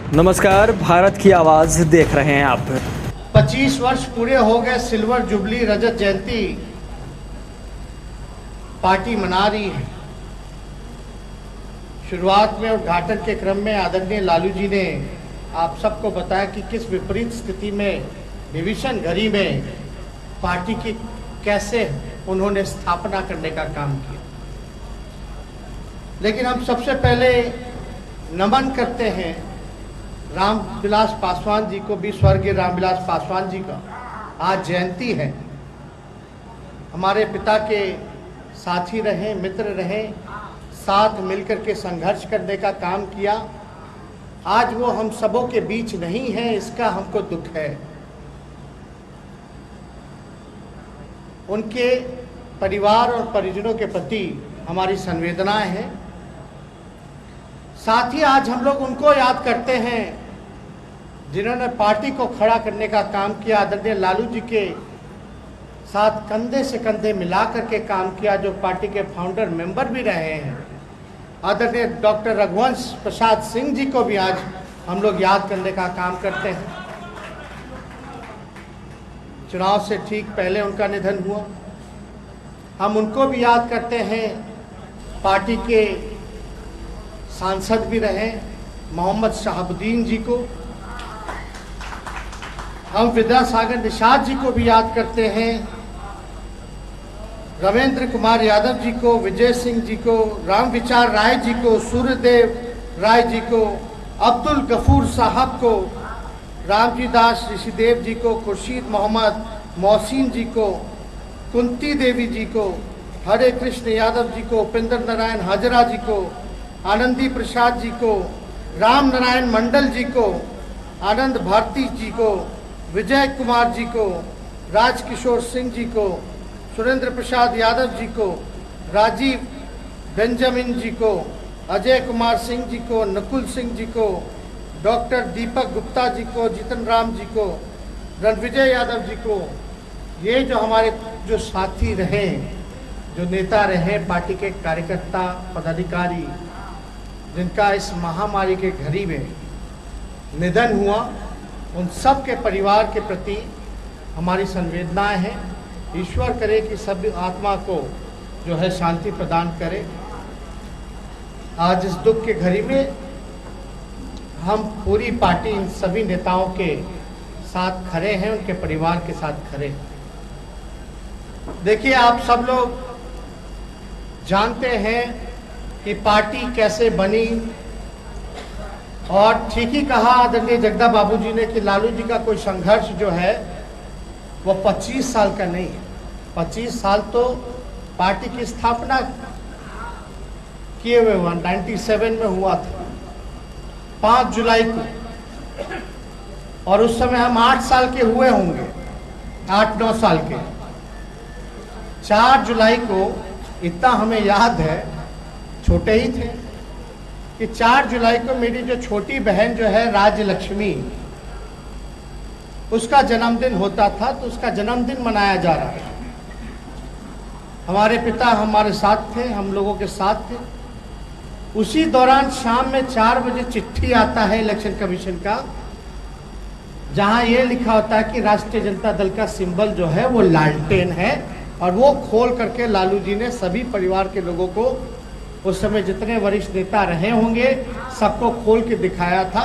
नमस्कार, भारत की आवाज देख रहे हैं आप। 25 वर्ष पूरे हो गए सिल्वर जुबली रजत जयंती पार्टी मना रही है। शुरुआत में उद्घाटन के क्रम में आदरणीय लालू जी ने आप सबको बताया कि किस विपरीत स्थिति में डिवीजन घड़ी में पार्टी की कैसे उन्होंने स्थापना करने का काम किया। लेकिन हम सबसे पहले नमन करते हैं रामविलास पासवान जी को भी। स्वर्गीय रामविलास पासवान जी का आज जयंती है। हमारे पिता के साथी रहे, मित्र रहे, साथ मिलकर के संघर्ष करने का काम किया। आज वो हम सबों के बीच नहीं है, इसका हमको दुख है। उनके परिवार और परिजनों के प्रति हमारी संवेदनाएं हैं। साथ ही आज हम लोग उनको याद करते हैं जिन्होंने पार्टी को खड़ा करने का काम किया। आदरणीय लालू जी के साथ कंधे से कंधे मिला करके काम किया, जो पार्टी के फाउंडर मेंबर भी रहे हैं। आदरणीय डॉक्टर रघुवंश प्रसाद सिंह जी को भी आज हम लोग याद करने का काम करते हैं। चुनाव से ठीक पहले उनका निधन हुआ। हम उनको भी याद करते हैं। पार्टी के सांसद भी रहे मोहम्मद शहाबुद्दीन जी को। हम विद्यासागर निषाद जी को भी याद करते हैं, रविंद्र कुमार यादव जी को, विजय सिंह जी को, रामविचार राय जी को, सूर्यदेव राय जी को, अब्दुल गफूर साहब को, रामजी दास ऋषिदेव जी को, खुर्शीद मोहम्मद मोहसिन जी को, कुंती देवी जी को, हरे कृष्ण यादव जी को, उपेंद्र नारायण हाजरा जी को, आनंदी प्रसाद जी को, राम नारायण मंडल जी को, आनंद भारती जी को, विजय कुमार जी को, राजकिशोर सिंह जी को, सुरेंद्र प्रसाद यादव जी को, राजीव बेंजामिन जी को, अजय कुमार सिंह जी को, नकुल सिंह जी को, डॉक्टर दीपक गुप्ता जी को, जितन राम जी को, रणविजय यादव जी को, ये जो हमारे जो साथी रहे, जो नेता रहे, पार्टी के कार्यकर्ता पदाधिकारी, जिनका इस महामारी के घड़ी में निधन हुआ, उन सब के परिवार के प्रति हमारी संवेदनाएं हैं। ईश्वर करे कि सब आत्मा को जो है शांति प्रदान करे। आज इस दुख के घड़ी में हम पूरी पार्टी इन सभी नेताओं के साथ खड़े हैं, उनके परिवार के साथ खड़े हैं। देखिए, आप सब लोग जानते हैं कि पार्टी कैसे बनी, और ठीक ही कहा आदरणीय जगदा बाबू जी ने कि लालू जी का कोई संघर्ष जो है वो 25 साल का नहीं है। 25 साल तो पार्टी की स्थापना किए हुए हुआ 97 में हुआ था, 5 जुलाई को, और उस समय हम 8 साल के हुए होंगे, 8-9 साल के। 4 जुलाई को इतना हमें याद है, छोटे ही थे, कि 4 जुलाई को मेरी जो छोटी बहन जो है राज्य लक्ष्मी, उसका जन्मदिन होता था, तो उसका जन्मदिन मनाया जा रहा था। हमारे पिता हमारे साथ थे, हम लोगों के साथ थे। उसी दौरान शाम में 4 बजे चिट्ठी आता है इलेक्शन कमीशन का, जहां ये लिखा होता है कि राष्ट्रीय जनता दल का सिंबल जो है वो लालटेन है, और वो खोल करके लालू जी ने सभी परिवार के लोगों को, उस समय जितने वरिष्ठ नेता रहे होंगे, सबको खोल के दिखाया था।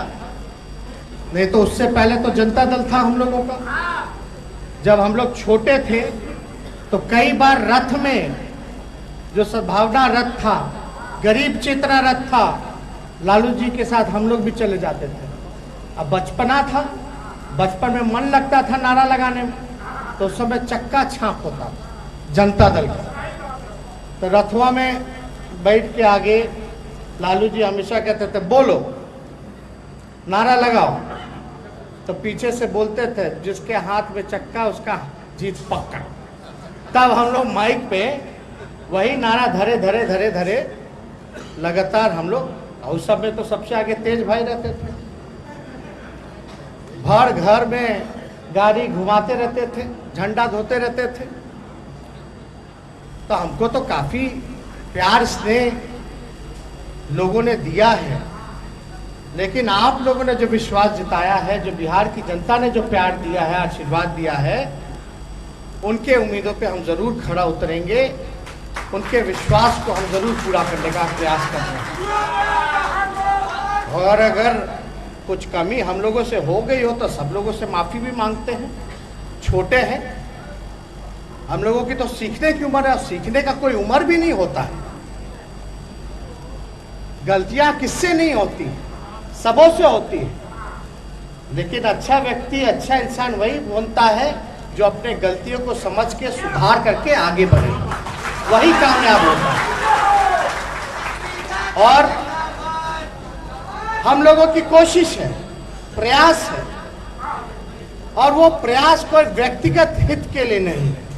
नहीं तो उससे पहले तो जनता दल था हम लोगों का। जब हम लोग छोटे थे तो कई बार रथ में, जो सद्भावना रथ था, गरीब चेतना रथ था, लालू जी के साथ हम लोग भी चले जाते थे। अब बचपना था, बचपन में मन लगता था नारा लगाने में, तो उस समय चक्का छाप होता था जनता दल का। तो रथवा में बैठ के आगे लालू जी हमेशा कहते थे, बोलो, नारा लगाओ। तो पीछे से बोलते थे, जिसके हाथ में चक्का उसका जीत पक्का। तब हम लोग माइक पे वही नारा धरे धरे धरे धरे लगातार हम लोग, और उस समय तो सबसे आगे तेज भाई रहते थे, भर घर में गाड़ी घुमाते रहते थे, झंडा धोते रहते थे। तो हमको तो काफी प्यार स्नेह लोगों ने दिया है। लेकिन आप लोगों ने जो विश्वास जताया है, जो बिहार की जनता ने जो प्यार दिया है, आशीर्वाद दिया है, उनके उम्मीदों पे हम जरूर खड़ा उतरेंगे, उनके विश्वास को हम जरूर पूरा करने का प्रयास कर रहे हैं। और अगर कुछ कमी हम लोगों से हो गई हो तो सब लोगों से माफी भी मांगते हैं। छोटे हैं हम लोगों की, तो सीखने की उम्र है, सीखने का कोई उम्र भी नहीं होता है। गलतियां किससे नहीं होती, सबों से होती है। लेकिन अच्छा व्यक्ति, अच्छा इंसान वही बनता है जो अपने गलतियों को समझ के सुधार करके आगे बढ़े, वही कामयाब होता है। और हम लोगों की कोशिश है, प्रयास है, और वो प्रयास कोई व्यक्तिगत हित के लिए नहीं है।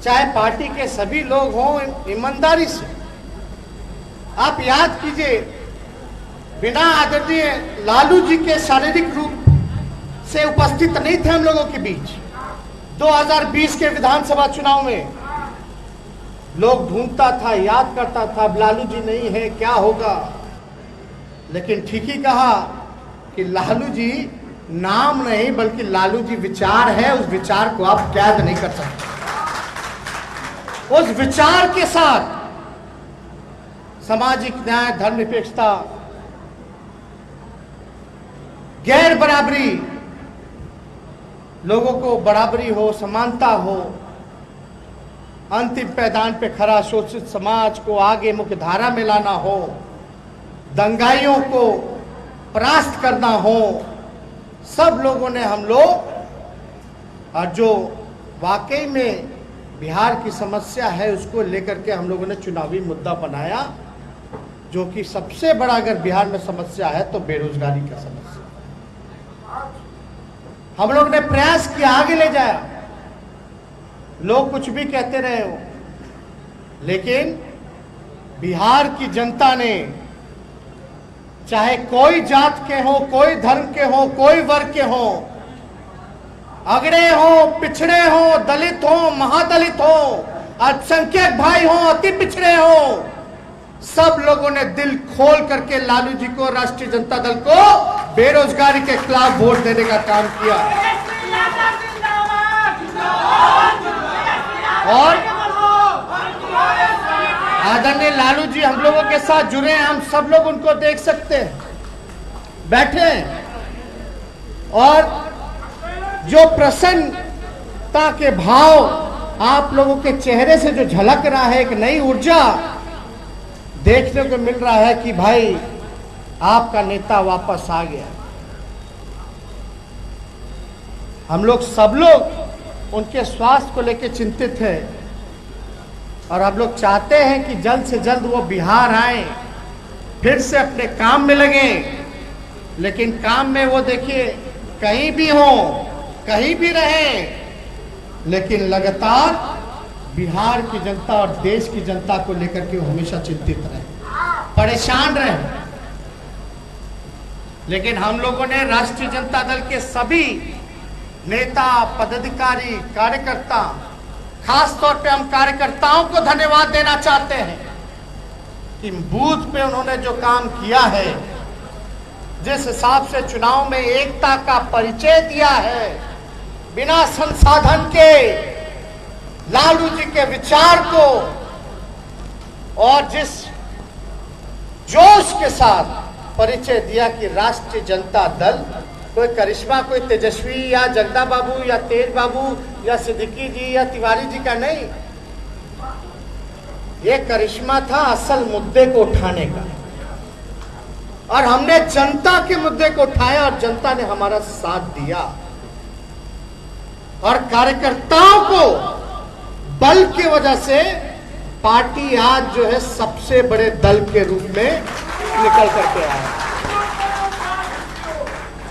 चाहे पार्टी के सभी लोग हों, ईमानदारी से आप याद कीजिए, बिना आदरणीय लालू जी के शारीरिक रूप से उपस्थित नहीं थे हम लोगों के बीच। 2020 के विधानसभा चुनाव में लोग ढूंढता था, याद करता था, अब लालू जी नहीं है, क्या होगा। लेकिन ठीक ही कहा कि लालू जी नाम नहीं बल्कि लालू जी विचार है, उस विचार को आप कैद नहीं कर सकते। उस विचार के साथ सामाजिक न्याय, धर्मनिरपेक्षता, गैर बराबरी, लोगों को बराबरी हो, समानता हो, अंतिम पैदान पे खड़ा शोषित समाज को आगे मुख्य धारा में लाना हो, दंगाइयों को परास्त करना हो, सब लोगों ने हम लोग, और जो वाकई में बिहार की समस्या है उसको लेकर के हम लोगों ने चुनावी मुद्दा बनाया, जो कि सबसे बड़ा अगर बिहार में समस्या है तो बेरोजगारी का समस्या। हम लोग ने प्रयास किया, आगे ले जाया। लोग कुछ भी कहते रहे हो, लेकिन बिहार की जनता ने, चाहे कोई जात के हो, कोई धर्म के हो, कोई वर्ग के हो, अगड़े हो, पिछड़े हो, दलित हो, महादलित हो, अल्पसंख्यक भाई हो, अति पिछड़े हो, सब लोगों ने दिल खोल करके लालू जी को, राष्ट्रीय जनता दल को बेरोजगारी के खिलाफ वोट देने का काम किया। और आदरणीय लालू जी हम लोगों के साथ जुड़े हैं, हम सब लोग उनको देख सकते हैं, बैठे हैं। और जो प्रसन्नता के भाव आप लोगों के चेहरे से जो झलक रहा है, एक नई ऊर्जा देखने को मिल रहा है कि भाई आपका नेता वापस आ गया। हम लोग सब लोग उनके स्वास्थ्य को लेकर चिंतित हैं, और हम लोग चाहते हैं कि जल्द से जल्द वो बिहार आए, फिर से अपने काम में लगे। लेकिन काम में वो देखिए कहीं भी हो, कहीं भी रहें, लेकिन लगातार बिहार की जनता और देश की जनता को लेकर के वो हमेशा चिंतित रहे, परेशान रहे। लेकिन हम लोगों ने राष्ट्रीय जनता दल के सभी नेता, पदाधिकारी, कार्यकर्ता, खास तौर पे हम कार्यकर्ताओं को धन्यवाद देना चाहते हैं कि बूथ पे उन्होंने जो काम किया है, जिस हिसाब से चुनाव में एकता का परिचय दिया है, बिना संसाधन के लालू जी के विचार को, और जिस जोश के साथ परिचय दिया कि राष्ट्रीय जनता दल कोई करिश्मा, कोई तेजस्वी या जगदा बाबू या तेज बाबू या सिद्दीकी जी या तिवारी जी का नहीं, ये करिश्मा था असल मुद्दे को उठाने का। और हमने जनता के मुद्दे को उठाया और जनता ने हमारा साथ दिया, और कार्यकर्ताओं को बल की वजह से पार्टी आज जो है सबसे बड़े दल के रूप में निकल करके आया।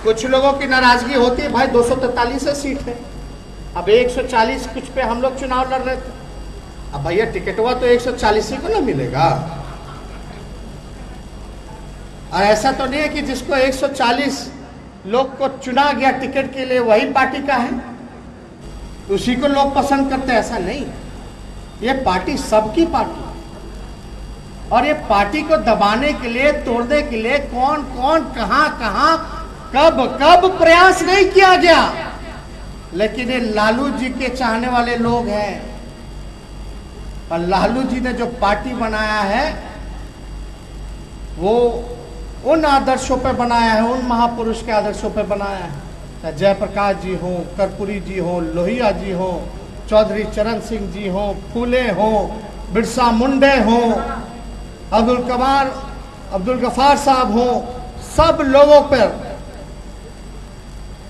कुछ लोगों की नाराजगी होती है, भाई 243 सीट है, अब 140 कुछ पे हम लोग चुनाव लड़ रहे थे, अब भैया टिकटवा तो 140 ही को ना मिलेगा। और ऐसा तो नहीं है कि जिसको 140 लोग को चुना गया टिकट के लिए वही पार्टी का है, उसी को लोग पसंद करते हैं, ऐसा नहीं। ये पार्टी सबकी पार्टी, और ये पार्टी को दबाने के लिए, तोड़ने के लिए कौन कौन कहां कहां कब कब प्रयास नहीं किया गया। लेकिन ये लालू जी के चाहने वाले लोग हैं, और लालू जी ने जो पार्टी बनाया है वो उन आदर्शों पे बनाया है, उन महापुरुष के आदर्शों पे बनाया है। चाहे जयप्रकाश जी हो, कर्पूरी जी हो, लोहिया जी हो, चौधरी चरण सिंह जी हो, फूले हो, बिरसा मुंडे हो, अब्दुल गफार साहब हो, सब लोगों पर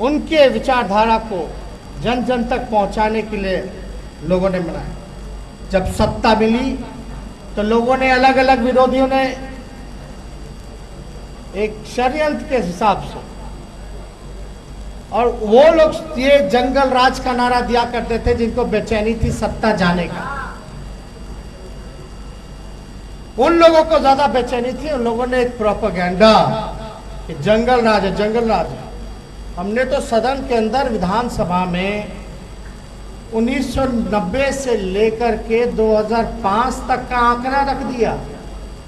उनके विचारधारा को जन जन तक पहुंचाने के लिए लोगों ने बनाया। जब सत्ता मिली तो लोगों ने, अलग अलग विरोधियों ने एक षड्यंत्र के हिसाब से, और वो लोग ये जंगल राज का नारा दिया करते थे जिनको बेचैनी थी सत्ता जाने का। उन लोगों को ज्यादा बेचैनी थी, उन लोगों ने एक प्रोपेगेंडा कि जंगल राज है, जंगल राज है। हमने तो सदन के अंदर विधानसभा में 1990 से लेकर के 2005 तक का आंकड़ा रख दिया,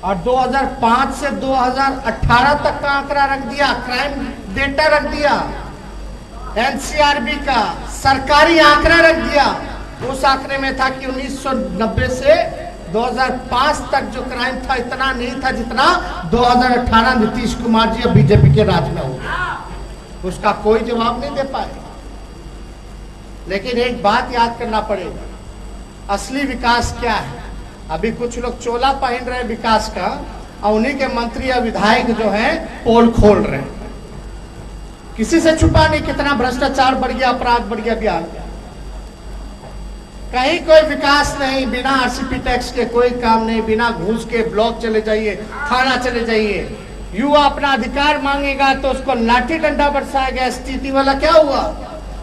और 2005 से 2018 तक का आंकड़ा रख दिया, क्राइम डेटा रख दिया, एनसीआरबी का सरकारी आंकड़ा रख दिया। उस आंकड़े में था कि 1990 से 2005 तक जो क्राइम था इतना नहीं था जितना 2018 नीतीश कुमार जी और बीजेपी के राज में हो गया। उसका कोई जवाब नहीं दे पाए। लेकिन एक बात याद करना पड़ेगा, असली विकास क्या है। अभी कुछ लोग चोला पहन रहे हैं विकास का, और उन्हीं के मंत्री या विधायक जो हैं पोल खोल रहे हैं। किसी से छुपा नहीं कितना भ्रष्टाचार बढ़ गया, अपराध बढ़ गया बिहार में। कहीं कोई विकास नहीं, बिना आरसीपी टैक्स के कोई काम नहीं, बिना घूस के ब्लॉक चले जाइए, थाना चले जाइए। युवा अपना अधिकार मांगेगा तो उसको लाठी डंडा बरसाएगा। स्थिति वाला क्या हुआ,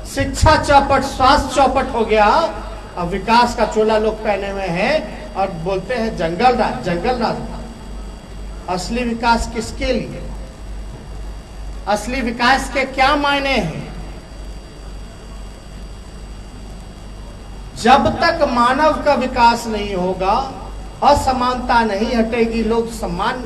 शिक्षा चौपट, स्वास्थ्य चौपट हो गया। अब विकास का चोला लोग पहने हुए हैं और बोलते हैं जंगल राज, जंगल राज। असली विकास किसके लिए, असली विकास के क्या मायने हैं? जब तक मानव का विकास नहीं होगा, असमानता नहीं हटेगी, लोग समान,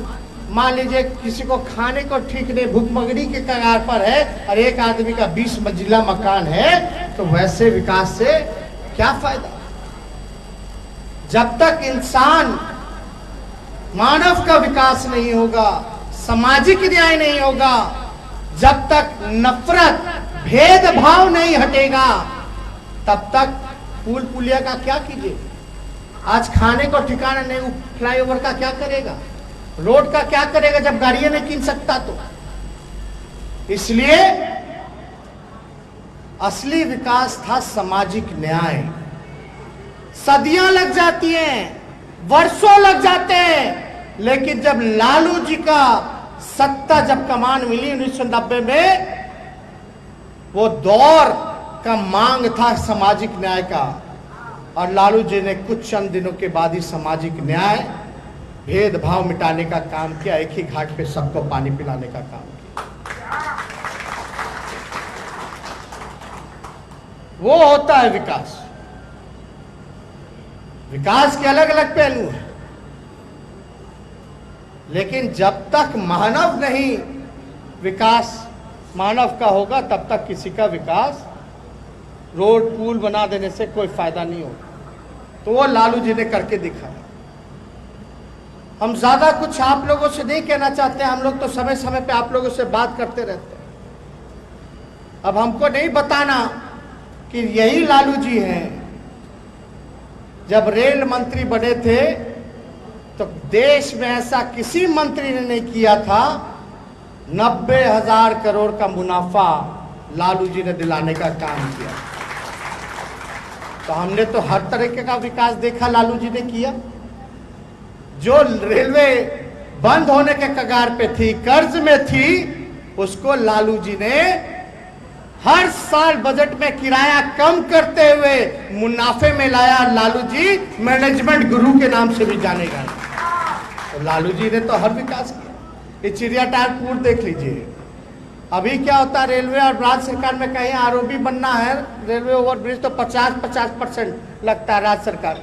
मान लीजिए किसी को खाने को ठीक नहीं, भूखमरी के कगार पर है और एक आदमी का 20 मंजिला मकान है, तो वैसे विकास से क्या फायदा? जब तक इंसान, मानव का विकास नहीं होगा, सामाजिक न्याय नहीं होगा, जब तक नफरत, भेदभाव नहीं हटेगा, तब तक पुल पुलिया का क्या कीजिए। आज खाने को ठिकाना नहीं, फ्लाईओवर का क्या करेगा, रोड का क्या करेगा जब गाड़ियां नहीं किन सकता? तो इसलिए असली विकास था सामाजिक न्याय। सदियां लग जाती हैं, वर्षों लग जाते हैं, लेकिन जब लालू जी का सत्ता, जब कमान मिली 1990 में, वो दौर का मांग था सामाजिक न्याय का, और लालू जी ने कुछ चंद दिनों के बाद ही सामाजिक न्याय, भेदभाव मिटाने का काम किया, एक ही घाट पे सबको पानी पिलाने का काम किया। वो होता है विकास। विकास के अलग अलग पहलू हैं, लेकिन जब तक मानव नहीं विकास मानव का होगा, तब तक किसी का विकास, रोड पुल बना देने से कोई फायदा नहीं होगा। तो वो लालू जी ने करके दिखाया। हम ज्यादा कुछ आप लोगों से नहीं कहना चाहते, हम लोग तो समय समय पे आप लोगों से बात करते रहते हैं। अब हमको नहीं बताना कि यही लालू जी हैं। जब रेल मंत्री बने थे तो देश में ऐसा किसी मंत्री ने नहीं किया था। 90,000 करोड़ का मुनाफा लालू जी ने दिलाने का काम किया। तो हमने तो हर तरीके का विकास देखा लालू जी ने किया। जो रेलवे बंद होने के कगार पे थी, कर्ज में थी, उसको लालू जी ने हर साल बजट में किराया कम करते हुए मुनाफे में लाया। लालू जी मैनेजमेंट गुरु के नाम से भी जाने गए। तो लालू जी ने तो हर विकास किया। ये चिड़ियाटार पुल देख लीजिए। अभी क्या होता है, रेलवे और राज्य सरकार में कहीं आरओबी बनना है, रेलवे ओवरब्रिज, तो 50% लगता है राज्य सरकार।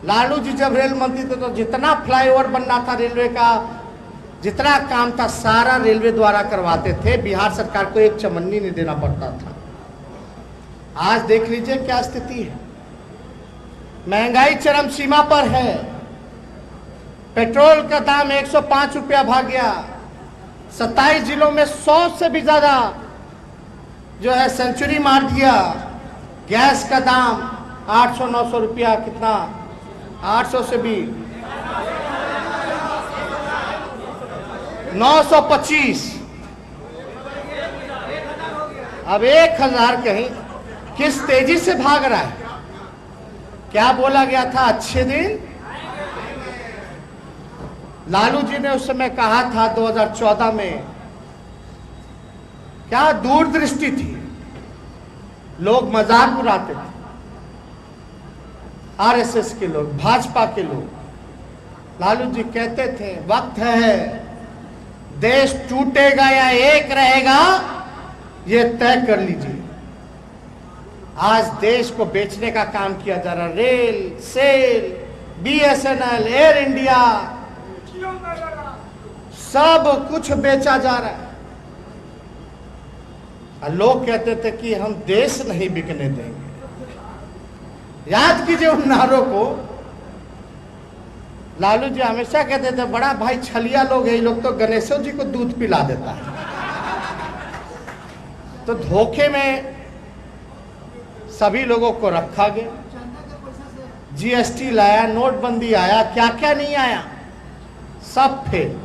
लालू जी जब रेल मंत्री थे तो जितना फ्लाईओवर बनना था रेलवे का, जितना काम था सारा रेलवे द्वारा करवाते थे, बिहार सरकार को एक चमन्नी नहीं देना पड़ता था। आज देख लीजिए क्या स्थिति है, महंगाई चरम सीमा पर है, पेट्रोल का दाम 105 रुपया भाग गया, 27 जिलों में 100 से भी ज्यादा जो है सेंचुरी मार दिया, गैस का दाम 800-900 रुपया, कितना 800 से भी 925, अब 1000 कहीं, किस तेजी से भाग रहा है। क्या बोला गया था, अच्छे दिन। लालू जी ने उस समय कहा था 2014 में, क्या दूरदृष्टि थी, लोग मजाक उड़ाते थे, आरएसएस के लोग, भाजपा के लोग। लालू जी कहते थे वक्त है, देश टूटेगा या एक रहेगा ये तय कर लीजिए। आज देश को बेचने का काम किया जा रहा है, rail, SAIL, BSNL, Air India, सब कुछ बेचा जा रहा है। लोग कहते थे कि हम देश नहीं बिकने देंगे। याद कीजिए उन नारों को। लालू जी हमेशा कहते थे बड़ा भाई छलिया लोग है, ये लोग तो गणेशों जी को दूध पिला देता है। तो धोखे में सभी लोगों को रखा गया, जीएसटी लाया, नोटबंदी आया, क्या क्या नहीं आया, सब फेल।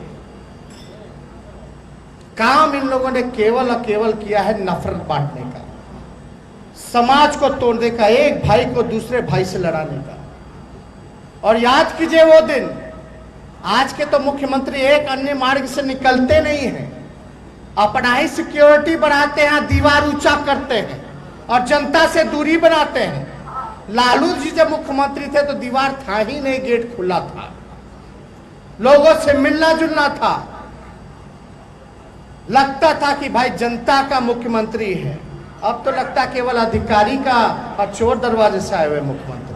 काम इन लोगों ने केवल और केवल किया है नफरत बांटने का, समाज को तोड़ने का, एक भाई को दूसरे भाई से लड़ाने का। और याद कीजिए वो दिन, आज के तो मुख्यमंत्री एक अन्य मार्ग से निकलते नहीं हैं, अपना ही सिक्योरिटी बढ़ाते हैं, दीवार ऊंचा करते हैं और जनता से दूरी बनाते हैं। लालू जी जब मुख्यमंत्री थे तो दीवार था ही नहीं, गेट खुला था, लोगों से मिलना जुलना था, लगता था कि भाई जनता का मुख्यमंत्री है। अब तो लगता केवल अधिकारी का और चोर दरवाजे से आए हुए मुख्यमंत्री।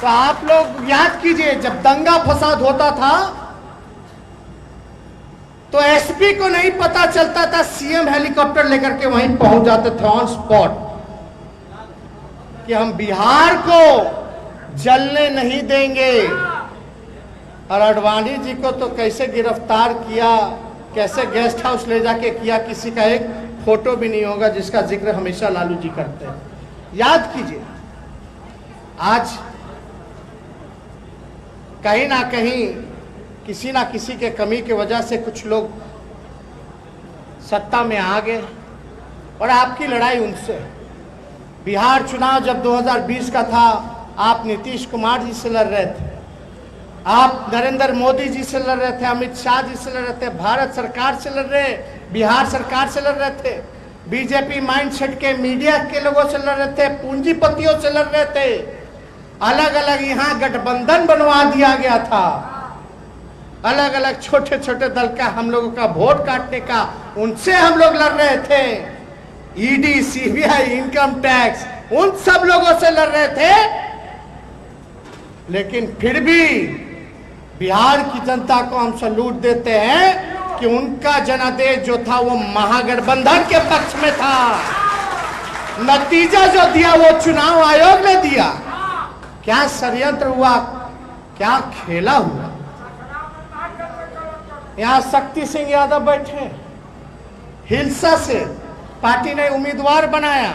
तो आप लोग याद कीजिए, जब दंगा फसाद होता था तो एसपी को नहीं पता चलता था, सीएम हेलीकॉप्टर लेकर के वहीं पहुंच जाते थे ऑन स्पॉट कि हम बिहार को जलने नहीं देंगे। और अडवाणी जी को तो कैसे गिरफ्तार किया, कैसे गेस्ट हाउस ले जाके किया, किसी का एक फोटो भी नहीं होगा जिसका जिक्र हमेशा लालू जी करते हैं। याद कीजिए, आज कहीं ना कहीं किसी ना किसी के कमी की वजह से कुछ लोग सत्ता में आ गए और आपकी लड़ाई उनसे। बिहार चुनाव जब 2020 का था, आप नीतीश कुमार जी से लड़ रहे थे, आप नरेंद्र मोदी जी से लड़ रहे थे, अमित शाह जी से लड़ रहे थे, भारत सरकार से लड़ रहे, बिहार सरकार से लड़ रहे थे, बीजेपी माइंडसेट के मीडिया के लोगों से लड़ रहे थे, पूंजीपतियों से लड़ रहे थे। अलग अलग यहाँ गठबंधन बनवा दिया गया था, अलग अलग छोटे छोटे दल का हम लोगों का वोट काटने का, उनसे हम लोग लड़ रहे थे। ईडी, सीबीआई, इनकम टैक्स, उन सब लोगों से लड़ रहे थे। लेकिन फिर भी बिहार की जनता को हम सैल्यूट देते हैं कि उनका जनादेश जो था वो महागठबंधन के पक्ष में था। नतीजा जो दिया वो चुनाव आयोग ने दिया। क्या षड्यंत्र हुआ, क्या खेला हुआ। यहां शक्ति सिंह यादव बैठे, हिलसा से पार्टी ने उम्मीदवार बनाया,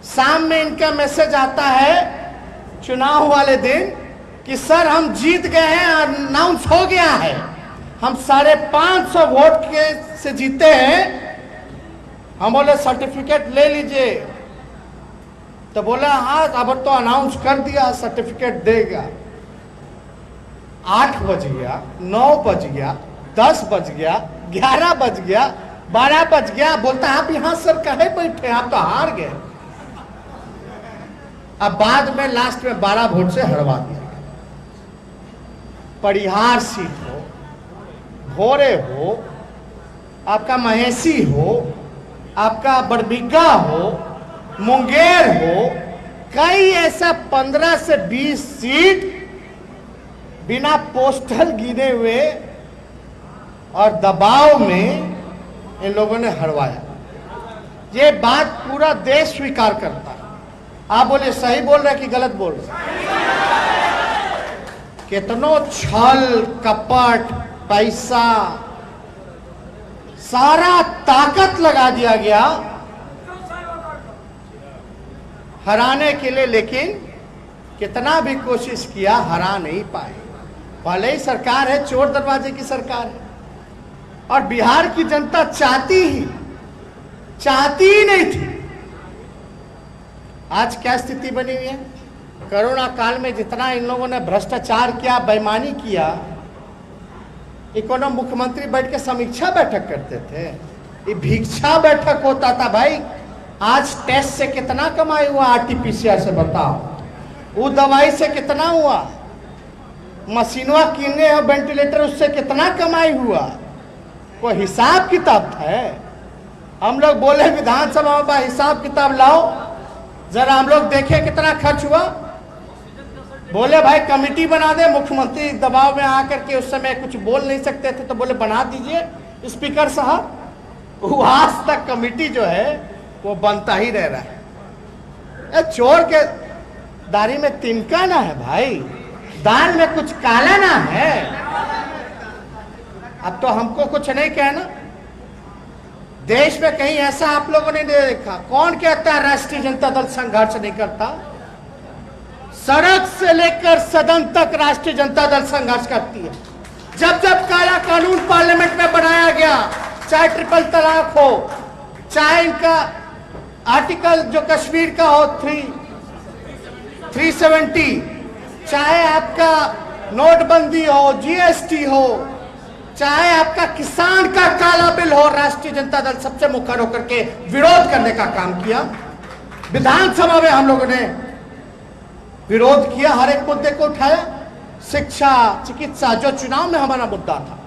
शाम में इनका मैसेज आता है चुनाव वाले दिन कि सर हम जीत गए हैं, अनाउंस हो गया है, हम 550 वोट के से जीते हैं। हम बोले सर्टिफिकेट ले लीजिए, तो बोला हाँ अब तो अनाउंस कर दिया, सर्टिफिकेट देगा। 8 बज गया, 9 बज गया, 10 बज गया, 11 बज गया, 12 बज गया, बोलता आप यहाँ सर कहे बैठे, आप तो हार गए। अब बाद में लास्ट में 12 वोट से हरवा दिया। परिहार सीट हो, भोरे हो, आपका महेशी हो, आपका बड़बिग्गा हो, मुंगेर हो, कई ऐसा 15 से 20 सीट बिना पोस्टल गिने हुए और दबाव में इन लोगों ने हरवाया। ये बात पूरा देश स्वीकार करता है। आप बोले सही बोल रहे कि गलत बोल रहे? कितनों छल कपट पैसा सारा ताकत लगा दिया गया हराने के लिए, लेकिन कितना भी कोशिश किया हरा नहीं पाए। भले ही सरकार है, चोर दरवाजे की सरकार है, और बिहार की जनता चाहती ही नहीं थी। आज क्या स्थिति बनी हुई है? कोरोना काल में जितना इन लोगों ने भ्रष्टाचार किया, बेईमानी किया, इकोनॉमी मुख्यमंत्री बैठ के समीक्षा बैठक करते थे। ये भिक्षा बैठक होता था भाई। आज टेस्ट से कितना कमाई हुआ आरटीपीसीआर से बताओ, वो दवाई से कितना हुआ, मशीनवा किने और वेंटिलेटर उससे कितना कमाई हुआ, कोई हिसाब किताब है? हम लोग बोले विधानसभा में हिसाब किताब लाओ जरा, हम लोग देखें कितना खर्च हुआ। बोले भाई कमेटी बना दे, मुख्यमंत्री दबाव में आकर के उस समय कुछ बोल नहीं सकते थे तो बोले बना दीजिए स्पीकर साहब। वो आज तक कमेटी जो है वो बनता ही रह रहा है। चोर के दाढ़ी में तिनका ना है भाई, दाल में कुछ काला ना है। अब तो हमको कुछ नहीं कहना। देश में कहीं ऐसा आप लोगों ने नहीं देखा। कौन कहता है राष्ट्रीय जनता दल संघर्ष नहीं करता? सड़क से लेकर सदन तक राष्ट्रीय जनता दल संघर्ष करती है। जब जब काला कानून पार्लियामेंट में बनाया गया, चाहे ट्रिपल तलाक हो, चाहे इनका आर्टिकल जो कश्मीर का हो 370, चाहे आपका नोटबंदी हो, जीएसटी हो, चाहे आपका किसान का काला बिल हो, राष्ट्रीय जनता दल सबसे मुखर होकर के विरोध करने का काम किया। विधानसभा में हम लोगों ने विरोध किया, हर एक मुद्दे को उठाया। शिक्षा, चिकित्सा जो चुनाव में हमारा मुद्दा था,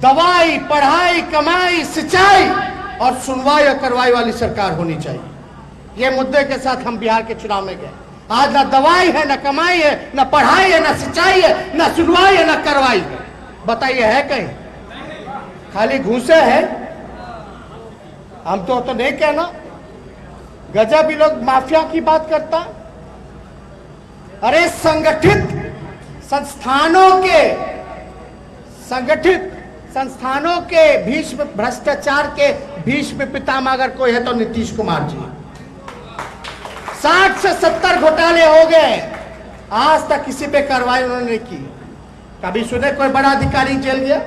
दवाई, पढ़ाई, कमाई, सिंचाई और सुनवाई और करवाई वाली सरकार होनी चाहिए। ये मुद्दे के साथ हम बिहार के चुनाव में गए। आज ना दवाई है, ना कमाई है, ना पढ़ाई है, ना सिंचाई है, ना सुनवाई है, ना करवाई है। बताइए है कहीं? खाली घूसे है। हम तो नहीं कहना। गजब ही लोग माफिया की बात करता। अरे संगठित संस्थानों के भीष्म, भ्रष्टाचार के भीष्म पितामह अगर कोई है तो नीतीश कुमार जी। 60 से 70 घोटाले हो गए, आज तक किसी पे कार्रवाई उन्होंने नहीं की। कभी सुने कोई बड़ा अधिकारी जेल गया,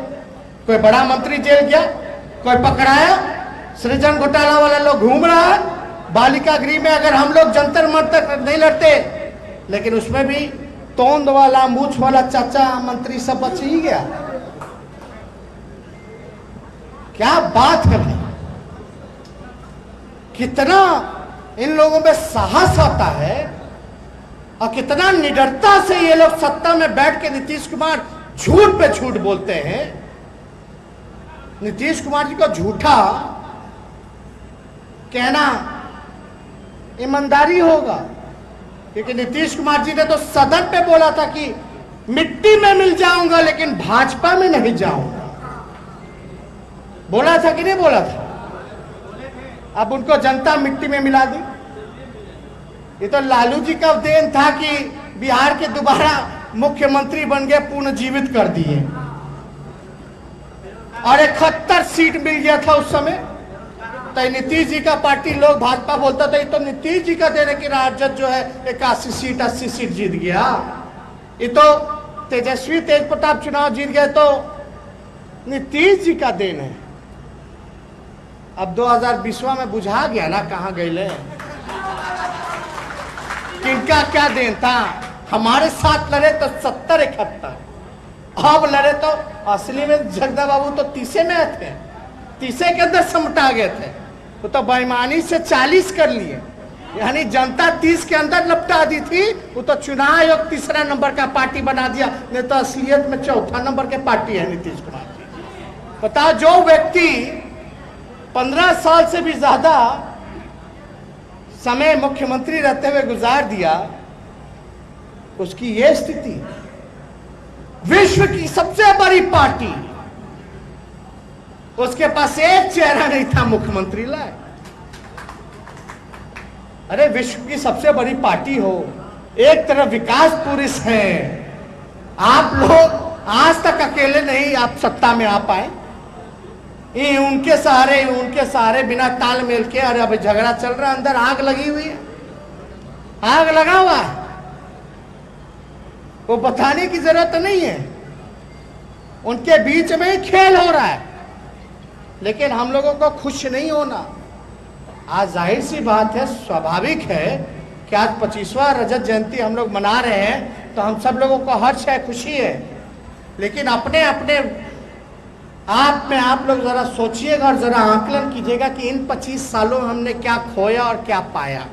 कोई बड़ा मंत्री जेल गया, कोई पकड़ाया? सृजन घोटाला वाला लोग घूम रहा है। बालिका गृह में अगर हम लोग जंतर मंतर नहीं लड़ते, लेकिन उसमें भी तोंद वाला, मूछ वाला चाचा मंत्री सब बच ही गया। क्या बात है भाई! कितना इन लोगों में साहस आता है और कितना निडरता से ये लोग सत्ता में बैठ के नीतीश कुमार झूठ पे झूठ बोलते हैं। नीतीश कुमार जी को झूठा कहना ईमानदारी होगा, क्योंकि नीतीश कुमार जी ने तो सदन पे बोला था कि मिट्टी में मिल जाऊंगा लेकिन भाजपा में नहीं जाऊंगा। बोला था कि नहीं बोला था? अब उनको जनता मिट्टी में मिला दी। ये तो लालू जी का देन था कि बिहार के दोबारा मुख्यमंत्री बन गए, पुनर्जीवित कर दिए और 71 सीट मिल गया था उस समय। तो नीतीश जी का पार्टी लोग भाजपा बोलता था ये तो नीतीश जी का देन है कि राजद जो है 81 सीट 80 सीट जीत गया। ये तो तेजस्वी तेज प्रताप चुनाव जीत गए तो नीतीश जी का देन है। अब 2020 में बुझा गया ना कहाँ गए, किनका क्या देन था। हमारे साथ लड़े तो 70-71, अब लड़े तो असली में जगदा बाबू तो 30 में थे, 30 के अंदर समटा गए थे। वो तो बेईमानी से 40 कर लिए, यानी जनता 30 के अंदर लपटा दी थी। वो तो चुनाव आयोग तीसरा नंबर का पार्टी बना दिया, नहीं तो असलियत में चौथा नंबर के पार्टी है नीतीश कुमार जी। बताओ, जो व्यक्ति 15 साल से भी ज्यादा समय मुख्यमंत्री रहते हुए गुजार दिया, उसकी यह स्थिति। विश्व की सबसे बड़ी पार्टी, उसके पास एक चेहरा नहीं था, मुख्यमंत्री लाए। अरे विश्व की सबसे बड़ी पार्टी हो, एक तरफ विकास पुरुष है, आप लोग आज तक अकेले नहीं आप सत्ता में आ पाए। ये उनके सहारे बिना तालमेल के। अरे अब झगड़ा चल रहा है, अंदर आग लगी हुई है, आग लगा हुआ है, वो बताने की जरूरत नहीं है, उनके बीच में ही खेल हो रहा है। लेकिन हम लोगों को खुश नहीं होना। आज जाहिर सी बात है, स्वाभाविक है कि आज 25वां रजत जयंती हम लोग मना रहे हैं, तो हम सब लोगों को हर्ष है, खुशी है। लेकिन अपने अपने आप में आप लोग जरा सोचिएगा और जरा आकलन कीजिएगा कि इन 25 सालों में हमने क्या खोया और क्या पाया।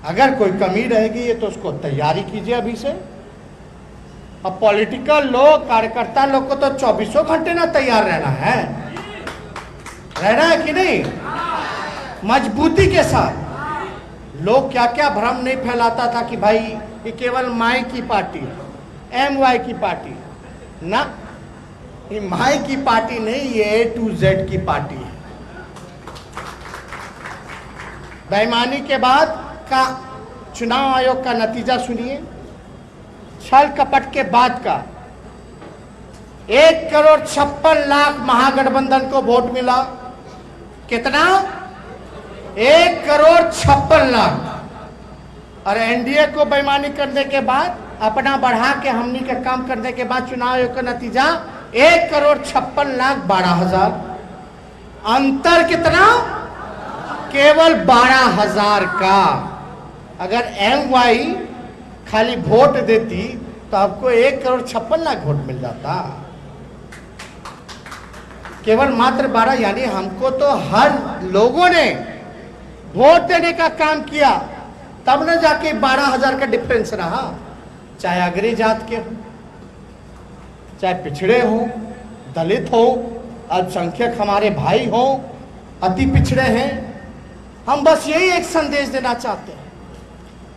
अगर कोई कमी रहेगी ये तो उसको तैयारी कीजिए अभी से। अब पॉलिटिकल लोग, कार्यकर्ता लोग को तो 24 घंटे ना तैयार रहना है कि नहीं, मजबूती के साथ। लोग क्या क्या भ्रम नहीं फैलाता था कि भाई ये केवल माई की पार्टी है, MY की पार्टी ना, ये माई की पार्टी नहीं, ये A to Z की पार्टी है। बेईमानी के बाद का चुनाव आयोग का नतीजा सुनिए, छल कपट के बाद का 1,56,00,000 महागठबंधन को वोट मिला। कितना? 1,56,00,000। और एनडीए को बेईमानी करने के बाद, अपना बढ़ा के हमनी के काम करने के बाद चुनाव आयोग का नतीजा 1,56,12,000। अंतर कितना? केवल 12,000 का। अगर MY खाली वोट देती तो आपको 1,56,00,000 वोट मिल जाता। केवल मात्र 12, यानी हमको तो हर लोगों ने वोट देने का काम किया, तब न जाके 12,000 का डिफरेंस रहा। चाहे अग्री जात के हो, चाहे पिछड़े हो, दलित हो, अल्पसंख्यक हमारे भाई हो, अति पिछड़े हैं। हम बस यही एक संदेश देना चाहते हैं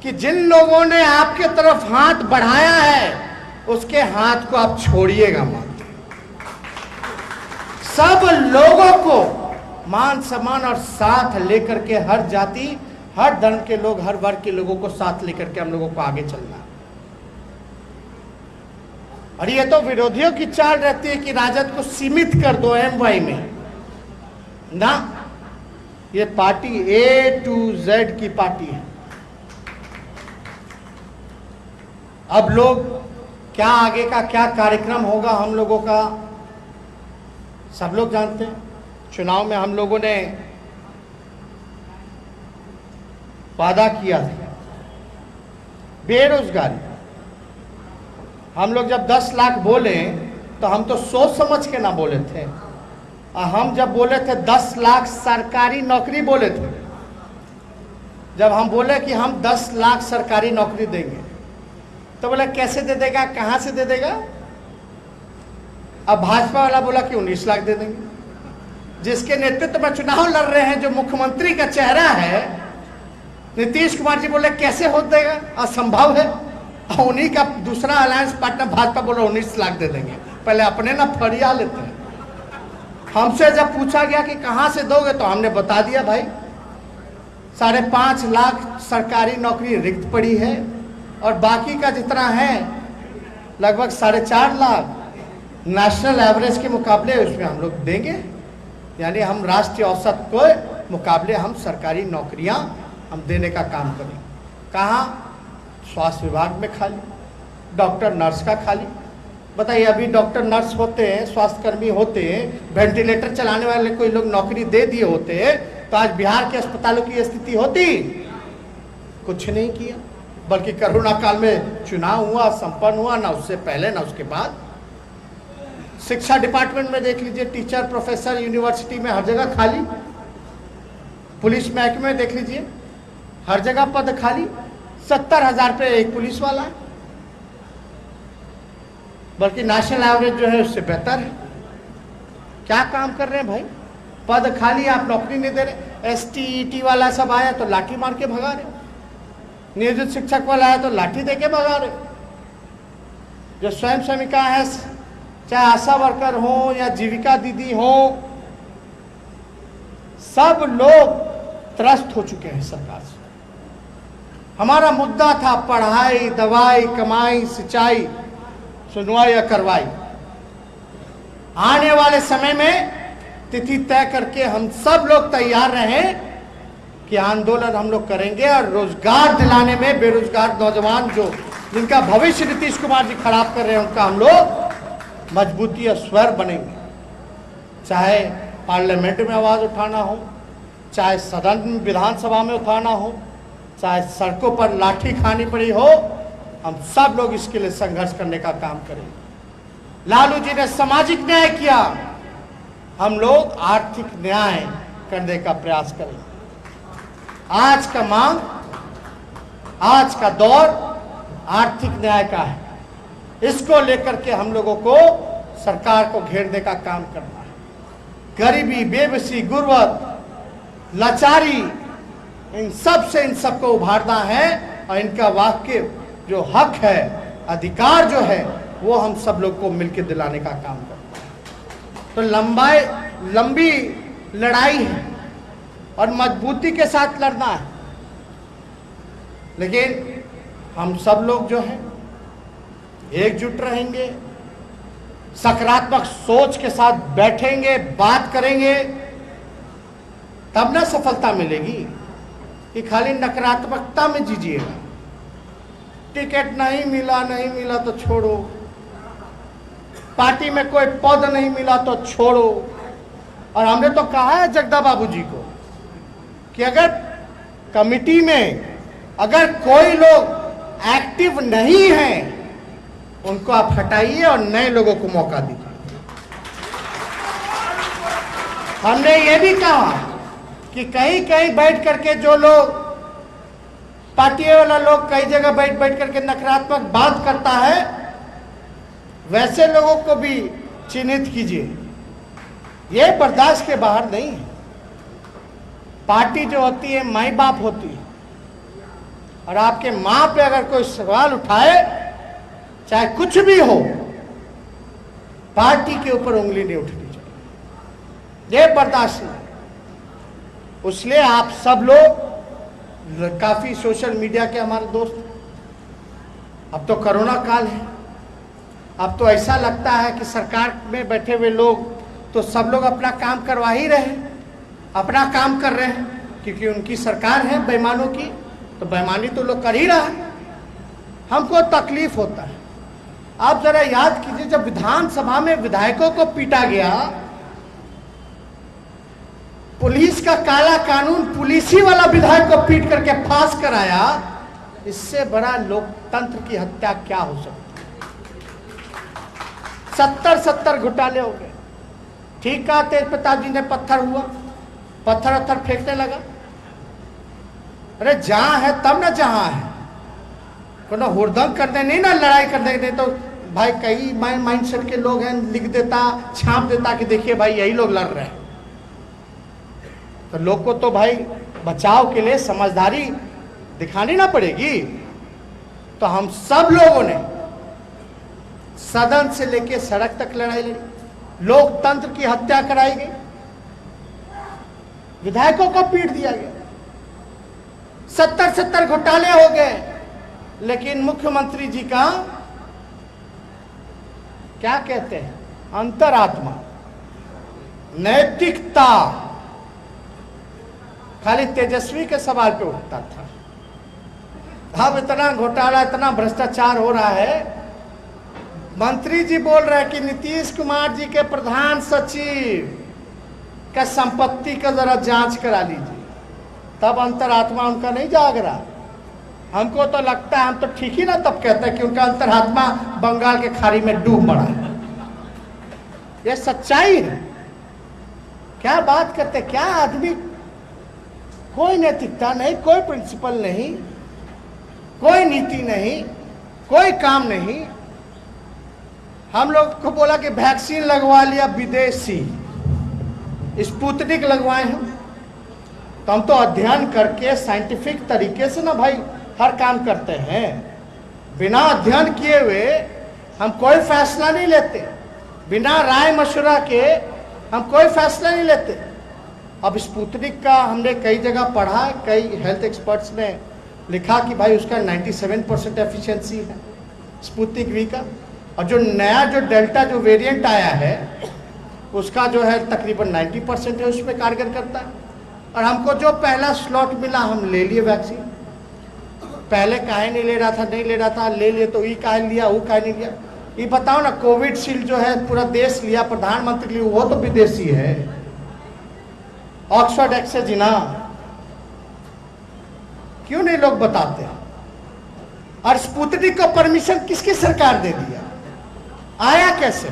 कि जिन लोगों ने आपके तरफ हाथ बढ़ाया है, उसके हाथ को आप छोड़िएगा मत। सब लोगों को मान सम्मान और साथ लेकर के, हर जाति, हर धर्म के लोग, हर वर्ग के लोगों को साथ लेकर के हम लोगों को आगे चलना है। और ये तो विरोधियों की चाल रहती है कि राजद को सीमित कर दो MY में ना। ये पार्टी A to Z की पार्टी है। अब लोग क्या आगे का क्या कार्यक्रम होगा हम लोगों का, सब लोग जानते हैं। चुनाव में हम लोगों ने वादा किया था बेरोजगारी। हम लोग जब 10 लाख बोले तो हम तो सोच समझ के ना बोले थे। हम जब बोले थे 10 लाख सरकारी नौकरी बोले थे, जब हम बोले कि हम 10 लाख सरकारी नौकरी देंगे, तो बोला कैसे दे देगा, कहां से दे देगा। अब भाजपा वाला बोला कि 19 लाख दे देंगे। जिसके नेतृत्व में चुनाव लड़ रहे हैं, जो मुख्यमंत्री का चेहरा है, नीतीश कुमार जी बोले कैसे हो देगा, असंभव है। और उन्हीं का दूसरा अलायंस पार्टनर भाजपा बोला 19 लाख दे देंगे। पहले अपने ना फरिया लेते हैं। हमसे जब पूछा गया कि कहां से दोगे, तो हमने बता दिया भाई 5.5 लाख सरकारी नौकरी रिक्त पड़ी है, और बाकी का जितना है लगभग 4.5 लाख नेशनल एवरेज के मुकाबले उसमें हम लोग देंगे। यानी हम राष्ट्रीय औसत को मुकाबले हम सरकारी नौकरियां हम देने का काम करें। कहाँ? स्वास्थ्य विभाग में खाली, डॉक्टर नर्स का खाली। बताइए, अभी डॉक्टर नर्स होते हैं, स्वास्थ्यकर्मी होते हैं, वेंटिलेटर चलाने वाले कोई लोग नौकरी दे दिए होते हैं, तो आज बिहार के अस्पतालों की स्थिति होती? कुछ नहीं किया। बल्कि कोरोना काल में चुनाव हुआ, संपन्न हुआ, ना उससे पहले ना उसके बाद। शिक्षा डिपार्टमेंट में देख लीजिए, टीचर, प्रोफेसर, यूनिवर्सिटी में हर जगह खाली। पुलिस महकमे में देख लीजिए, हर जगह पद खाली। 70,000 पे एक पुलिस वाला है, बल्कि नेशनल एवरेज जो है उससे बेहतर है। क्या काम कर रहे हैं भाई? पद खाली, आप नौकरी नहीं दे रहे। STET वाला सब आया तो लाठी मार के भगा रहे, नियोजित शिक्षक वाला आया तो लाठी दे के भगा रहे। जो स्वयं सेविका है, चाहे आशा वर्कर हो या जीविका दीदी हो, सब लोग त्रस्त हो चुके हैं सरकार से। हमारा मुद्दा था पढ़ाई, दवाई, कमाई, सिंचाई, सुनवाई या करवाई। आने वाले समय में तिथि तय करके हम सब लोग तैयार रहें कि आंदोलन हम लोग करेंगे और रोजगार दिलाने में बेरोजगार नौजवान जो जिनका भविष्य नीतीश कुमार जी खराब कर रहे हैं, उनका हम लोग मजबूती और स्वर बनेंगे। चाहे पार्लियामेंट में आवाज उठाना हो, चाहे सदन विधानसभा में उठाना हो, चाहे सड़कों पर लाठी खानी पड़ी हो, हम सब लोग इसके लिए संघर्ष करने का काम करेंगे। लालू जी ने सामाजिक न्याय किया, हम लोग आर्थिक न्याय करने का प्रयास करेंगे। आज का मांग, आज का दौर आर्थिक न्याय का है। इसको लेकर के हम लोगों को सरकार को घेरने का काम करना है। गरीबी, बेबसी, गुर्बत, लाचारी, इन सब से इन सबको उभारना है और इनका वाक्य जो हक है, अधिकार जो है, वो हम सब लोग को मिलकर दिलाने का काम करना है। तो लंबी लड़ाई है और मजबूती के साथ लड़ना है, लेकिन हम सब लोग जो है एकजुट रहेंगे, सकारात्मक सोच के साथ बैठेंगे, बात करेंगे, तब ना सफलता मिलेगी कि खाली नकारात्मकता में जीजिएगा। टिकट नहीं मिला तो छोड़ो, पार्टी में कोई पद नहीं मिला तो छोड़ो। और हमने तो कहा है जगदा बाबू जी को कि अगर कमिटी में अगर कोई लोग एक्टिव नहीं हैं, उनको आप हटाइए और नए लोगों को मौका दीजिए। हमने ये भी कहा कि कहीं कहीं बैठ करके जो लोग, पार्टी वाला लोग कई जगह बैठ करके नकारात्मक बात करता है, वैसे लोगों को भी चिन्हित कीजिए। ये बर्दाश्त के बाहर नहीं है। पार्टी जो होती है माई बाप होती है, और आपके मां पे अगर कोई सवाल उठाए, चाहे कुछ भी हो, पार्टी के ऊपर उंगली नहीं उठनी चाहिए। ये बर्दाश्त नहीं। इसलिए आप सब लोग, काफी सोशल मीडिया के हमारे दोस्त, अब तो कोरोना काल है, अब तो ऐसा लगता है कि सरकार में बैठे हुए लोग तो सब लोग अपना काम करवा ही रहे हैं, अपना काम कर रहे हैं, क्योंकि उनकी सरकार है बेईमानों की, तो बेईमानी तो लोग कर ही रहा है। हमको तकलीफ होता है। आप जरा याद कीजिए, जब विधानसभा में विधायकों को पीटा गया, पुलिस का काला कानून पुलिस ही वाला विधायक को पीट करके फांस कराया, इससे बड़ा लोकतंत्र की हत्या क्या हो सकती है। 70 घोटाले हो गए। ठीक कहा तेज प्रताप जी ने, पत्थर हुआ, पत्थर फेंकने लगा। अरे जहां है तब ना जहां है, कोनो हुड़दंग करने नहीं ना, लड़ाई करने नहीं। तो भाई कई माइंडसेट के लोग हैं, लिख देता, छाप देता कि देखिए भाई यही लोग लड़ रहे हैं। तो लोग को तो भाई बचाव के लिए समझदारी दिखानी ना पड़ेगी। तो हम सब लोगों ने सदन से लेके सड़क तक लड़ाई लड़ी, लोकतंत्र की हत्या कराई गई, विधायकों को पीट दिया गया, 70 घोटाले हो गए। लेकिन मुख्यमंत्री जी का क्या कहते हैं, अंतरात्मा, नैतिकता खाली तेजस्वी के सवाल पे उठता था। अब इतना घोटाला, इतना भ्रष्टाचार हो रहा है, मंत्री जी बोल रहे हैं कि नीतीश कुमार जी के प्रधान सचिव का संपत्ति का जरा जांच करा लीजिए। तब अंतरात्मा उनका नहीं जाग रहा। हमको तो लगता है, हम तो ठीक ही ना तब कहते हैं कि उनका अंतरात्मा बंगाल के खाड़ी में डूब पड़ा है। यह सच्चाई है। क्या बात करते, क्या आदमी, कोई नैतिकता नहीं, कोई प्रिंसिपल नहीं, कोई नीति नहीं, कोई काम नहीं। हम लोग को बोला कि वैक्सीन लगवा लिया विदेशी, स्पुतनिक लगवाए हैं, तो हम तो अध्ययन करके साइंटिफिक तरीके से ना भाई हर काम करते हैं। बिना अध्ययन किए हुए हम कोई फैसला नहीं लेते, बिना राय मशवरा के हम कोई फैसला नहीं लेते। अब स्पुतनिक का हमने कई जगह पढ़ा, कई हेल्थ एक्सपर्ट्स ने लिखा कि भाई उसका 97% एफिशिएंसी है स्पुतनिक वी का, और जो नया जो डेल्टा जो वेरिएंट आया है उसका जो है तकरीबन 90% है, उसमें कारगर करता है। और हमको जो पहला स्लॉट मिला हम ले लिए वैक्सीन। पहले काहे नहीं ले रहा था, नहीं ले रहा था, ले लिए तो ये काहे लिया, वो काहे नहीं लिया। ये बताओ ना, कोविडशील्ड जो है पूरा देश लिया, प्रधानमंत्री लिए, वो तो विदेशी है, ऑक्सफोर्ड एक्सजेना, क्यों नहीं लोग बताते। और स्पुतनिक को परमिशन किसकी सरकार दे दिया, आया कैसे?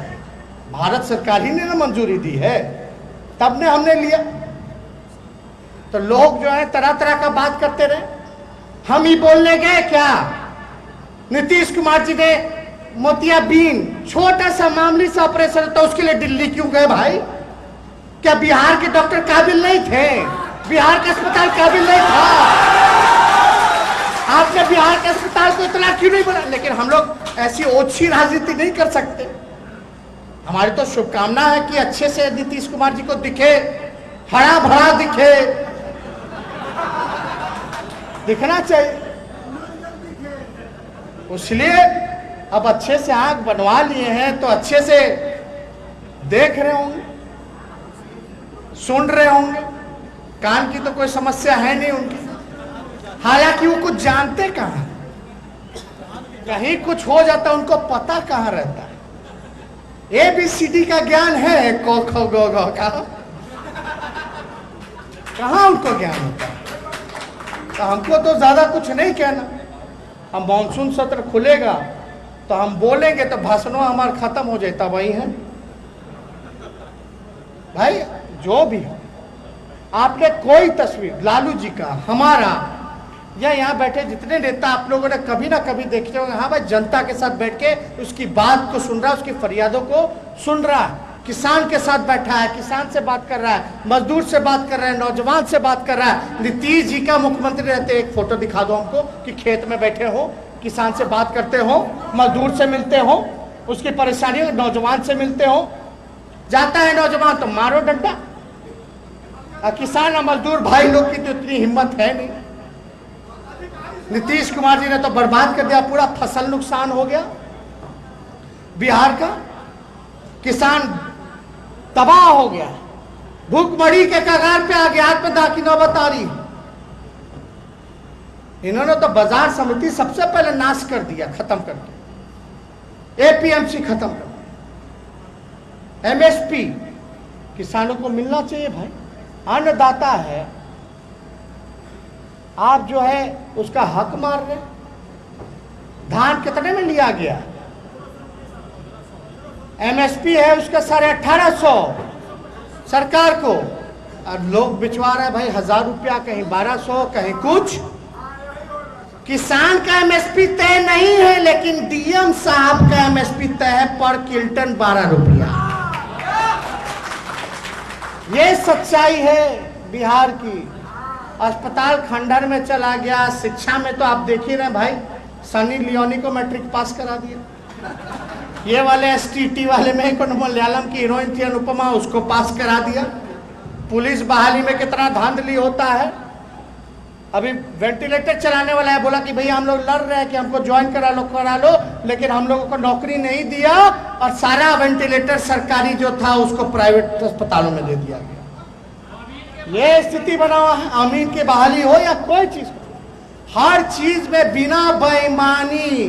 भारत सरकार ही ने ना मंजूरी दी है, तब ने हमने लिया। तो लोग जो है तरह तरह का बात करते रहे। हम ही बोलने गए क्या? नीतीश कुमार जी ने मोतियाबिंद छोटा सा मामूली सा ऑपरेशन तो उसके लिए दिल्ली क्यों गए भाई? क्या बिहार के डॉक्टर काबिल नहीं थे? बिहार का अस्पताल काबिल नहीं था? आपने बिहार के अस्पताल को इतना क्यों नहीं बना? लेकिन हम लोग ऐसी ओछी राजनीति नहीं कर सकते। हमारी तो शुभकामना है कि अच्छे से नीतीश कुमार जी को दिखे, हरा भरा दिखे, दिखना चाहिए। इसलिए अब अच्छे से आंख बनवा लिए हैं तो अच्छे से देख रहे होंगे, सुन रहे होंगे। कान की तो कोई समस्या है नहीं उनकी, हालांकि वो कुछ जानते कहाँ, कहीं कुछ हो जाता उनको पता कहाँ रहता है। ABCD का ज्ञान है, क ख ग घ का कहाँ उनको ज्ञान होता है। तो हमको तो ज्यादा कुछ नहीं कहना। हम मानसून सत्र खुलेगा तो हम बोलेंगे तो भाषणों हमारा खत्म हो जाता। वही है भाई, जो भी हो, आपने कोई तस्वीर लालू जी का, हमारा, या यहाँ बैठे जितने नेता आप लोगों ने कभी ना कभी देखे होंगे, हाँ भाई जनता के साथ बैठ के उसकी बात को सुन रहा है, उसकी फरियादों को सुन रहा है, किसान के साथ बैठा है, किसान से बात कर रहा है, मजदूर से बात कर रहा है, नौजवान से बात कर रहा है। नीतीश जी का मुख्यमंत्री रहते एक फोटो दिखा दो हमको कि खेत में बैठे हो, किसान से बात करते हो, मजदूर से मिलते हो, उसकी परेशानी, नौजवान से मिलते हो। जाता है नौजवान तो मारो डंडा, और किसान और मजदूर भाई लोग की तो इतनी हिम्मत है नहीं। नीतीश कुमार जी ने तो बर्बाद कर दिया, पूरा फसल नुकसान हो गया बिहार का, किसान तबाह हो गया, भूखमरी के कगार पे आ गया, आत्मदाह की नौबत आ रही। इन्होंने तो बाजार समिति सबसे पहले नाश कर दिया, खत्म कर दिया, APMC खत्म कर दिया, MSP किसानों को मिलना चाहिए भाई, अन्नदाता है, आप जो है उसका हक मार रहे। धान कितने में लिया गया? MSP है उसका 1850 सरकार को, और लोग बिचवा रहे हैं भाई 1000 रुपया, कहीं 1200, कहीं कुछ। किसान का MSP तय नहीं है, लेकिन DM साहब का MSP तय है पर क्विंटल 12 रुपया। ये सच्चाई है बिहार की। अस्पताल खंडहर में चला गया, शिक्षा में तो आप देख ही रहे भाई, सनी लियोनी को मैट्रिक पास करा दिया, ये वाले STT वाले में एक मलयालम की हीरोइन थी अनुपमा, उसको पास करा दिया। पुलिस बहाली में कितना धांधली होता है। अभी वेंटिलेटर चलाने वाला है, बोला कि भैया हम लोग लड़ रहे हैं कि हमको ज्वाइन करा लो, लेकिन हम लोगों को नौकरी नहीं दिया, और सारा वेंटिलेटर सरकारी जो था उसको प्राइवेट अस्पतालों में दे दिया गया। ये स्थिति बना हुआ है। अमीन की बहाली हो या कोई चीज, हर चीज में बिना बेईमानी,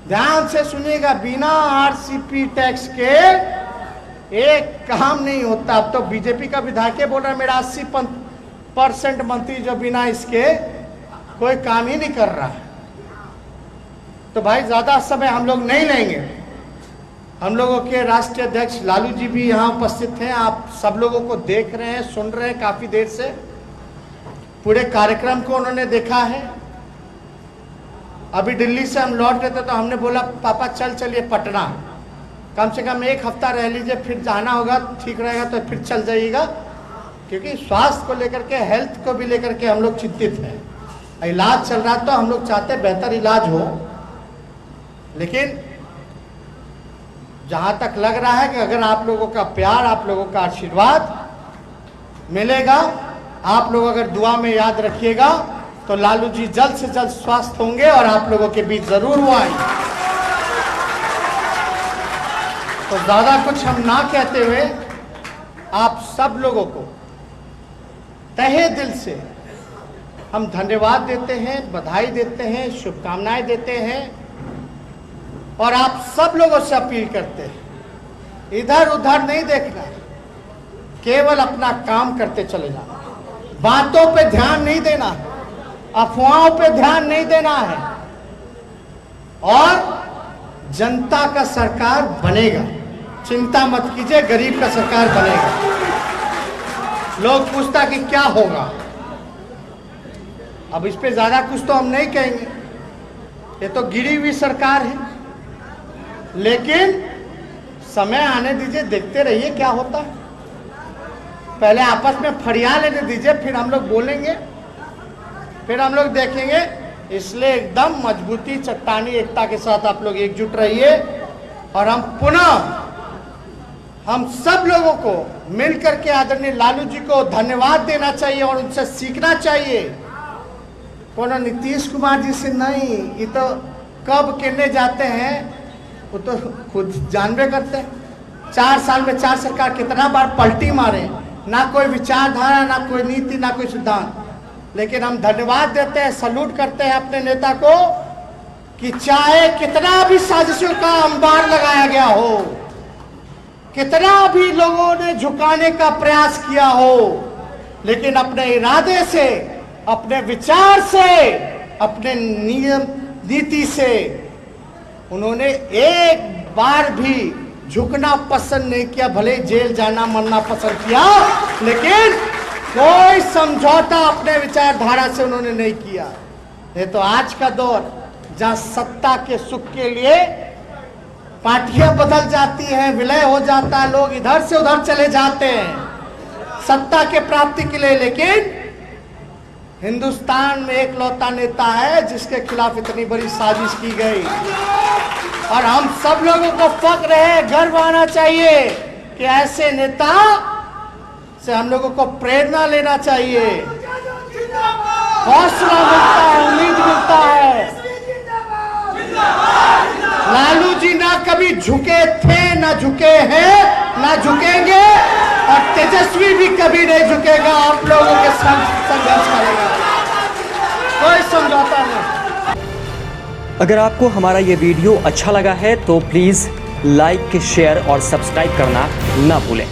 ध्यान से सुनिएगा, बिना RCP टैक्स के एक काम नहीं होता। अब तो बीजेपी का विधायक बोल रहा है मेरा 80% मंत्री जो बिना इसके कोई काम ही नहीं कर रहा है। तो भाई ज्यादा समय हम लोग नहीं लेंगे। हम लोगों के राष्ट्रीय अध्यक्ष लालू जी भी यहाँ उपस्थित हैं, आप सब लोगों को देख रहे हैं, सुन रहे हैं काफी देर से, पूरे कार्यक्रम को उन्होंने देखा है। अभी दिल्ली से हम लौट रहे थे तो हमने बोला पापा चलिए पटना, कम से कम 1 हफ्ता रह लीजिए, फिर जाना होगा, ठीक रहेगा तो फिर चल जाइएगा, क्योंकि स्वास्थ्य को लेकर के, हेल्थ को भी लेकर के हम लोग चिंतित हैं। इलाज चल रहा तो हम लोग चाहते बेहतर इलाज हो, लेकिन जहाँ तक लग रहा है कि अगर आप लोगों का प्यार, आप लोगों का आशीर्वाद मिलेगा, आप लोग अगर दुआ में याद रखिएगा, तो लालू जी जल्द से जल्द स्वस्थ होंगे और आप लोगों के बीच जरूर वो आएंगे। तो ज़्यादा कुछ हम ना कहते हुए आप सब लोगों को तहे दिल से हम धन्यवाद देते हैं, बधाई देते हैं, शुभकामनाएं देते हैं और आप सब लोगों से अपील करते हैं, इधर उधर नहीं देखना, केवल अपना काम करते चले जाना, बातों पे ध्यान नहीं देना, अफवाहों पे ध्यान नहीं देना है और जनता का सरकार बनेगा। चिंता मत कीजिए, गरीब का सरकार बनेगा। लोग पूछता कि क्या होगा, अब इस पे ज्यादा कुछ तो हम नहीं कहेंगे, ये तो गिरी हुई सरकार है, लेकिन समय आने दीजिए, देखते रहिए क्या होता है। पहले आपस में फरिया लेने दीजिए, फिर हम लोग बोलेंगे, फिर हम लोग देखेंगे। इसलिए एकदम मजबूती, चट्टानी एकता के साथ आप लोग एकजुट रहिए और हम पुनः हम सब लोगों को मिलकर के आदरणीय लालू जी को धन्यवाद देना चाहिए और उनसे सीखना चाहिए। कोनो नीतीश कुमार जी से नहीं, ये तो कब कहने जाते हैं वो तो खुद जानबे करते हैं। 4 साल में 4 सरकार कितना बार पलटी मारे, ना कोई विचारधारा, ना कोई नीति, ना कोई सिद्धांत, लेकिन हम धन्यवाद देते हैं, सल्यूट करते हैं अपने नेता को कि चाहे कितना भी साजिशों का अंबार लगाया गया हो, कितना भी लोगों ने झुकाने का प्रयास किया हो, लेकिन अपने इरादे से, अपने विचार से, अपने नियम नीति से उन्होंने एक बार भी झुकना पसंद नहीं किया। भले जेल जाना मरना पसंद किया, लेकिन कोई समझौता अपने विचारधारा से उन्होंने नहीं किया। ये तो आज का दौर जहां सत्ता के सुख के लिए पार्टियां बदल जाती हैं, विलय हो जाता है, लोग इधर से उधर चले जाते हैं सत्ता के प्राप्ति के लिए, लेकिन हिंदुस्तान में एक लौता नेता है जिसके खिलाफ इतनी बड़ी साजिश की गई और हम सब लोगों को फक्र है, गर्व आना चाहिए कि ऐसे नेता से हम लोगों को प्रेरणा लेना चाहिए, हौसला मिलता है, उम्मीद मिलता है। लालू जी ना कभी झुके थे, ना झुके हैं, ना झुकेंगे और तेजस्वी भी कभी नहीं झुकेगा। आप लोगों के संघर्ष करेगा, कोई समझौता नहीं। अगर आपको हमारा ये वीडियो अच्छा लगा है तो प्लीज़ लाइक, शेयर और सब्सक्राइब करना ना भूलें।